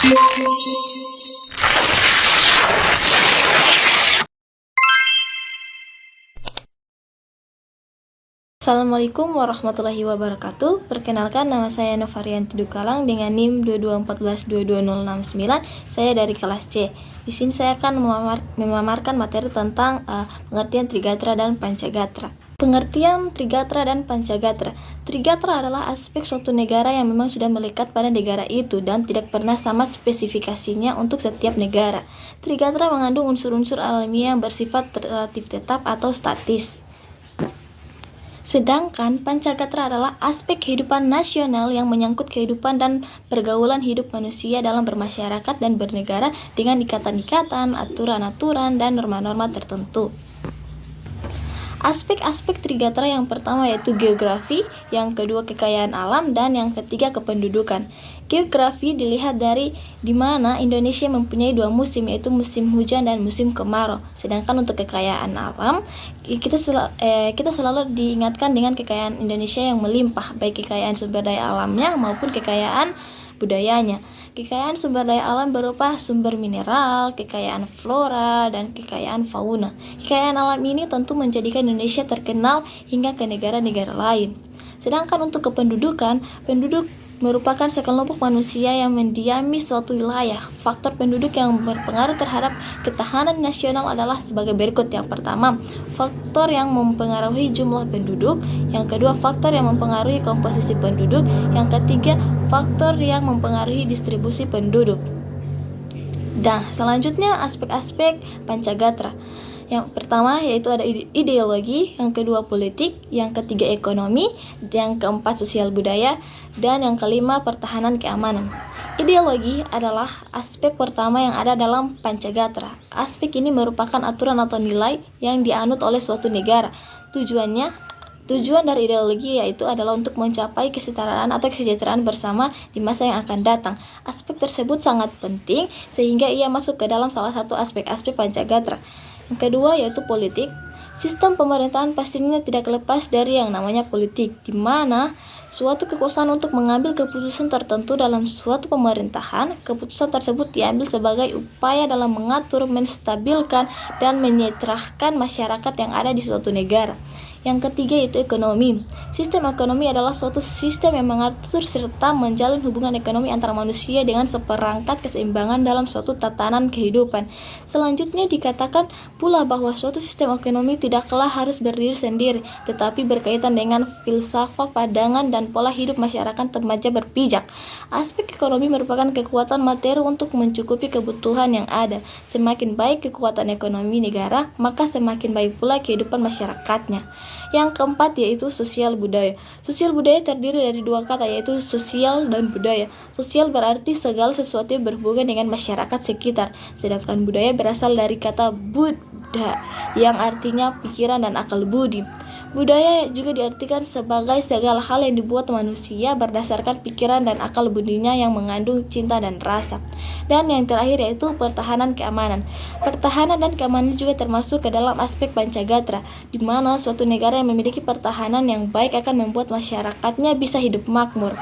Assalamualaikum warahmatullahi wabarakatuh. Perkenalkan, nama saya Novarianti Dukalang dengan NIM 2214220069. Saya dari kelas C. Di sini saya akan memaparkan materi tentang pengertian Trigatra dan Pancagatra. Pengertian Trigatra dan Pancagatra. Trigatra adalah aspek suatu negara yang memang sudah melekat pada negara itu dan tidak pernah sama spesifikasinya untuk setiap negara. Trigatra mengandung unsur-unsur alamiah yang bersifat relatif tetap atau statis. Sedangkan Pancagatra adalah aspek kehidupan nasional yang menyangkut kehidupan dan pergaulan hidup manusia dalam bermasyarakat dan bernegara dengan ikatan-ikatan, aturan-aturan, dan norma-norma tertentu. Aspek-aspek Trigatra yang pertama yaitu geografi, yang kedua kekayaan alam, dan yang ketiga kependudukan. Geografi dilihat dari di mana Indonesia mempunyai dua musim, yaitu musim hujan dan musim kemarau. Sedangkan untuk kekayaan alam, kita selalu diingatkan dengan kekayaan Indonesia yang melimpah, baik kekayaan sumber daya alamnya maupun kekayaan budayanya. Kekayaan sumber daya alam berupa sumber mineral, kekayaan flora, dan kekayaan fauna. Kekayaan alam ini tentu menjadikan Indonesia terkenal hingga ke negara-negara lain. Sedangkan untuk kependudukan, penduduk merupakan sekelompok manusia yang mendiami suatu wilayah. Faktor penduduk yang berpengaruh terhadap ketahanan nasional adalah sebagai berikut. Yang pertama, faktor yang mempengaruhi jumlah penduduk. Yang kedua, faktor yang mempengaruhi komposisi penduduk. Yang ketiga, faktor yang mempengaruhi distribusi penduduk. Nah, selanjutnya aspek-aspek Pancagatra. Yang pertama yaitu ada ideologi, yang kedua politik, yang ketiga ekonomi, yang keempat sosial budaya, dan yang kelima pertahanan keamanan. Ideologi adalah aspek pertama yang ada dalam Pancagatra. Aspek ini merupakan aturan atau nilai yang dianut oleh suatu negara. Tujuan dari ideologi yaitu adalah untuk mencapai kesetaraan atau kesejahteraan bersama di masa yang akan datang. Aspek tersebut sangat penting sehingga ia masuk ke dalam salah satu aspek-aspek Pancagatra. Yang kedua yaitu politik. Sistem pemerintahan pastinya tidak lepas dari yang namanya politik, di mana suatu kekuasaan untuk mengambil keputusan tertentu dalam suatu pemerintahan. Keputusan tersebut diambil sebagai upaya dalam mengatur, menstabilkan, dan menyejahterakan masyarakat yang ada di suatu negara. Yang ketiga yaitu ekonomi. Sistem ekonomi adalah suatu sistem yang mengatur serta menjalin hubungan ekonomi antara manusia dengan seperangkat keseimbangan dalam suatu tatanan kehidupan. Selanjutnya dikatakan pula bahwa suatu sistem ekonomi tidaklah harus berdiri sendiri, tetapi berkaitan dengan filsafat, pandangan, dan pola hidup masyarakat remaja berpijak. Aspek ekonomi merupakan kekuatan materi untuk mencukupi kebutuhan yang ada. Semakin baik kekuatan ekonomi negara, maka semakin baik pula kehidupan masyarakatnya. Yang keempat yaitu sosial budaya. Sosial budaya terdiri dari dua kata yaitu sosial dan budaya. Sosial berarti segala sesuatu yang berhubungan dengan masyarakat sekitar, sedangkan budaya berasal dari kata buddha yang artinya pikiran dan akal budi. Budaya juga diartikan sebagai segala hal yang dibuat manusia berdasarkan pikiran dan akal budinya yang mengandung cinta dan rasa. Dan yang terakhir yaitu pertahanan keamanan. Pertahanan dan keamanan juga termasuk ke dalam aspek Pancagatra, di mana suatu negara yang memiliki pertahanan yang baik akan membuat masyarakatnya bisa hidup makmur.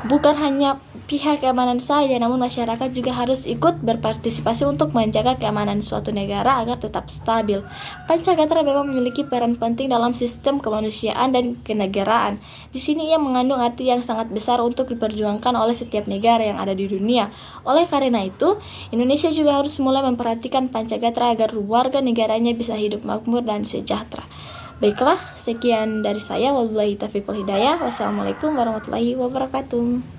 Bukan hanya pihak keamanan saja, namun masyarakat juga harus ikut berpartisipasi untuk menjaga keamanan suatu negara agar tetap stabil. Pancagatra memang memiliki peran penting dalam sistem kemanusiaan dan kenegaraan. Di sini ia mengandung arti yang sangat besar untuk diperjuangkan oleh setiap negara yang ada di dunia. Oleh karena itu, Indonesia juga harus mulai memperhatikan Pancagatra agar warga negaranya bisa hidup makmur dan sejahtera. Baiklah, sekian dari saya. Wabillahi taufiq wal hidayah. Wassalamualaikum warahmatullahi wabarakatuh.